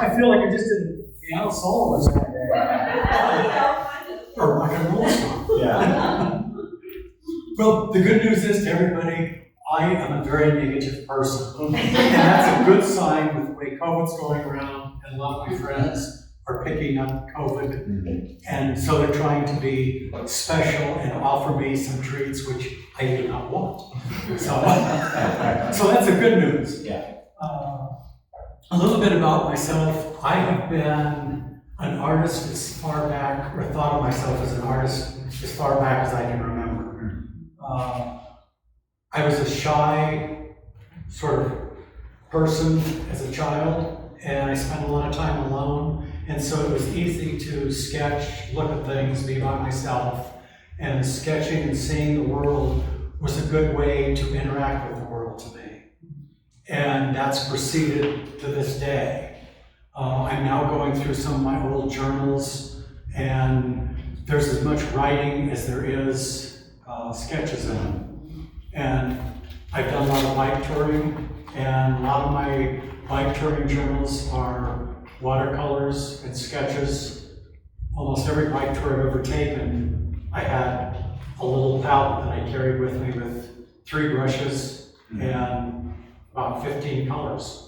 I feel like I just did a piano solo or something. Or rock and roll song. Yeah. Well, the good news is to everybody, I am a very negative person. And that's a good sign with the way COVID's going around, and a lot of my friends are picking up COVID. And so they're trying to be special and offer me some treats, which I do not want. So that's a good news. Yeah. A little bit about myself. I have been an artist as far back, or thought of myself as an artist as far back as I can remember. I was a shy sort of person as a child, and I spent a lot of time alone, and so it was easy to sketch, look at things, be by myself, and sketching and seeing the world was a good way to interact with the world to me. And that's proceeded to this day. I'm now going through some of my old journals, and there's as much writing as there is sketches in them. And I've done a lot of bike touring, and a lot of my bike touring journals are watercolors and sketches. Almost every bike tour I've ever taken, I had a little palette that I carried with me with 3 brushes and about 15 colors.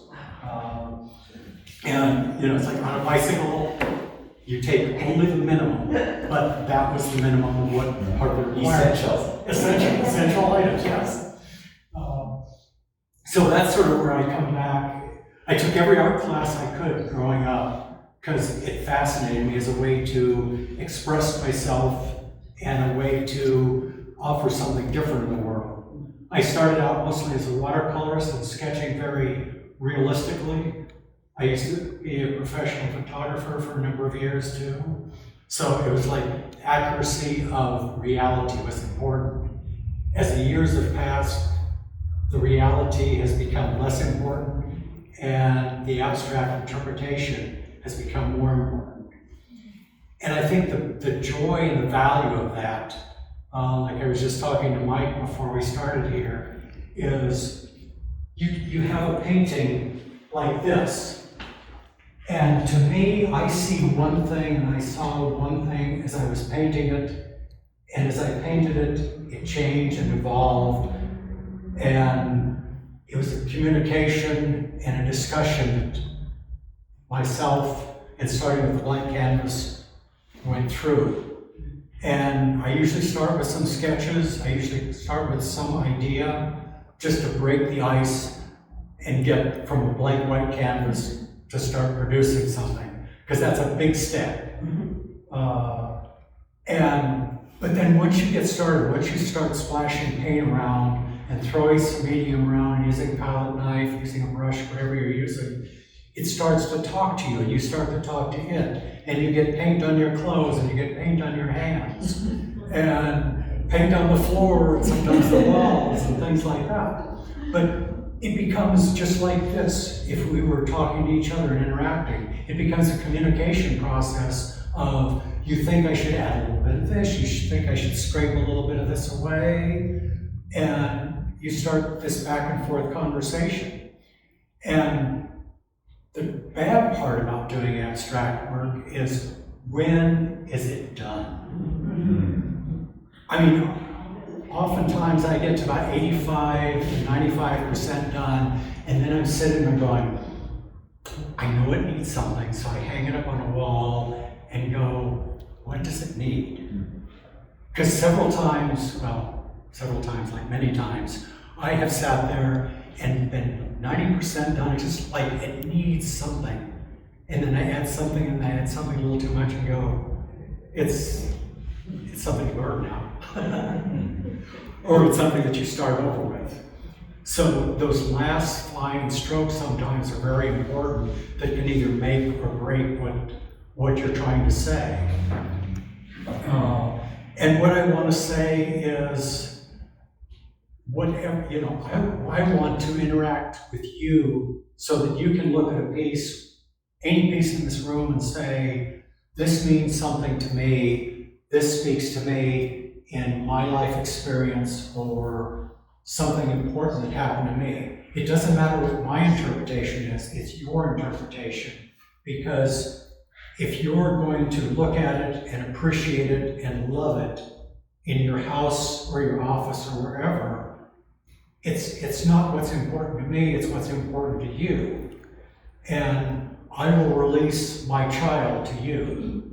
And it's like on a bicycle, you take only the minimum, but that was the minimum of what part of the Essentials. Essential items, yes. So that's sort of where I come back. I took every art class I could growing up because it fascinated me as a way to express myself and a way to offer something different in the world. I started out mostly as a watercolorist and sketching very realistically. I used to be a professional photographer for a number of years too. So it was like accuracy of reality was important. As the years have passed, the reality has become less important and the abstract interpretation has become more important. And I think the joy and the value of that, like I was just talking to Mike before we started here, is you have a painting like this. And to me, I see one thing and I saw one thing as I was painting it. And as I painted it, it changed and evolved. And it was a communication and a discussion that myself, and starting with the blank canvas, went through. And I usually start with some sketches. I usually start with some idea just to break the ice and get from a blank white canvas to start producing something, because that's a big step. But then once you get started, once you start splashing paint around and throwing some medium around, using a palette knife, using a brush, whatever you're using, it starts to talk to you, and you start to talk to it. And you get paint on your clothes, and you get paint on your hands, and paint on the floor, and sometimes the walls, and things like that. But it becomes just like this. If we were talking to each other and interacting, it becomes a communication process of, you think I should add a little bit of this, you should think I should scrape a little bit of this away, and you start this back and forth conversation. And the bad part about doing abstract work is, when is it done? I mean, oftentimes I get to about 85 to 95% done, and then I'm sitting there going, I know it needs something, so I hang it up on a wall and go, what does it need? Because several times, like many times, I have sat there and been 90% done, just like it needs something. And then I add something, and I add something a little too much and go, it's something to burn now. Or it's something that you start over with. So those last flying strokes sometimes are very important, that can either make or break what you're trying to say. And what I want to say is, whatever, I want to interact with you so that you can look at a piece, any piece in this room, and say, this means something to me, this speaks to me in my life experience, or something important that happened to me. It doesn't matter what my interpretation is, it's your interpretation Because if you're going to look at it and appreciate it and love it in your house or your office or wherever, it's not what's important to me, it's what's important to you. And I will release my child to you.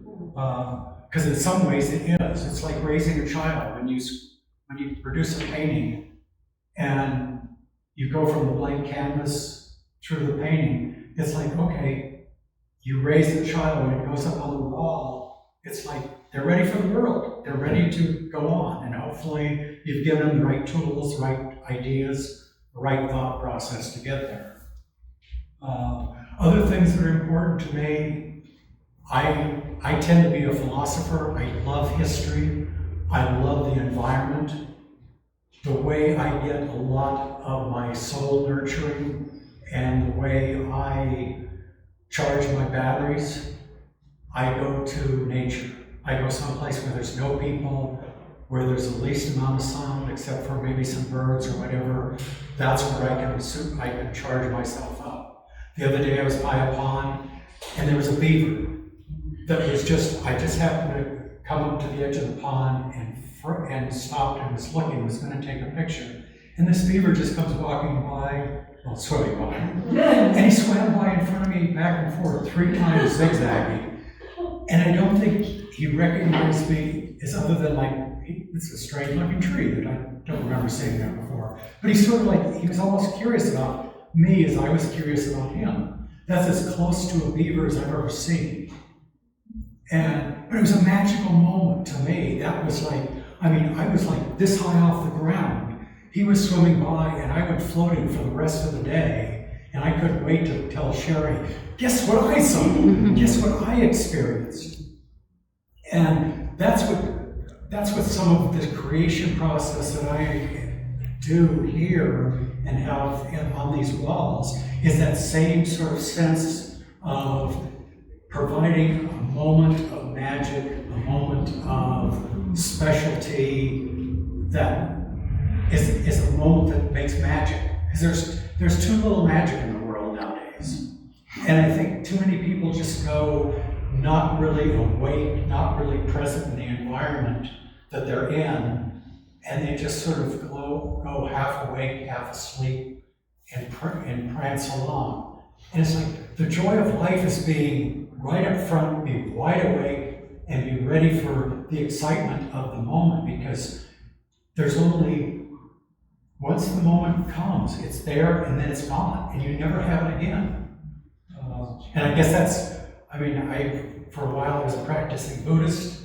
Because in some ways it is. It's like raising a child. When you produce a painting and you go from the blank canvas through the painting, it's like, okay, you raise the child when it goes up on the wall. It's like they're ready for the world. They're ready to go on. And hopefully you've given them the right tools, the right ideas, the right thought process to get there. Other things that are important to me, I tend to be a philosopher. I love history. I love the environment. The way I get a lot of my soul nurturing and the way I charge my batteries, I go to nature. I go someplace where there's no people, where there's the least amount of sound except for maybe some birds or whatever. That's where I can charge myself up. The other day I was by a pond and there was a beaver that was I just happened to come up to the edge of the pond and stopped and was going to take a picture. And this beaver just comes walking by, swimming by. And he swam by in front of me back and forth 3 times zigzagging. And I don't think he recognized me as other than it's a strange looking tree that I don't remember seeing that before. But he's sort of he was almost curious about me as I was curious about him. That's as close to a beaver as I've ever seen. But it was a magical moment to me. That was I was this high off the ground. He was swimming by and I went floating for the rest of the day. And I couldn't wait to tell Sherry, guess what I saw? Guess what I experienced? And that's what some of the creation process that I do here and have on these walls is that same sort of sense of providing a moment of magic, a moment of specialty that is a moment that makes magic. Because there's too little magic in the world nowadays. And I think too many people just go not really awake, not really present in the environment that they're in, and they just sort of go half awake, half asleep, and prance along. And it's like the joy of life is being right up front, be wide awake, and be ready for the excitement of the moment, because there's only, once the moment comes, it's there and then it's gone, and you never have it again. And I guess for a while I was a practicing Buddhist,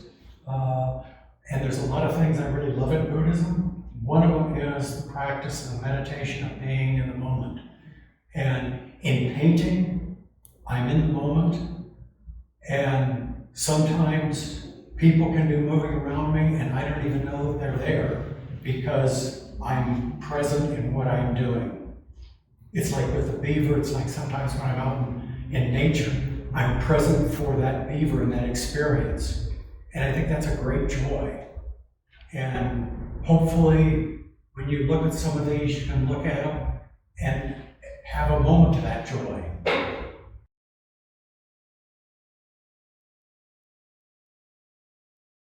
and there's a lot of things I really love in Buddhism. One of them is the practice of the meditation of being in the moment. And in painting, I'm in the moment, and sometimes people can be moving around me and I don't even know that they're there because I'm present in what I'm doing. It's like with the beaver, it's like sometimes when I'm out in nature, I'm present for that beaver and that experience. And I think that's a great joy. And hopefully, when you look at some of these, you can look at them and have a moment of that joy.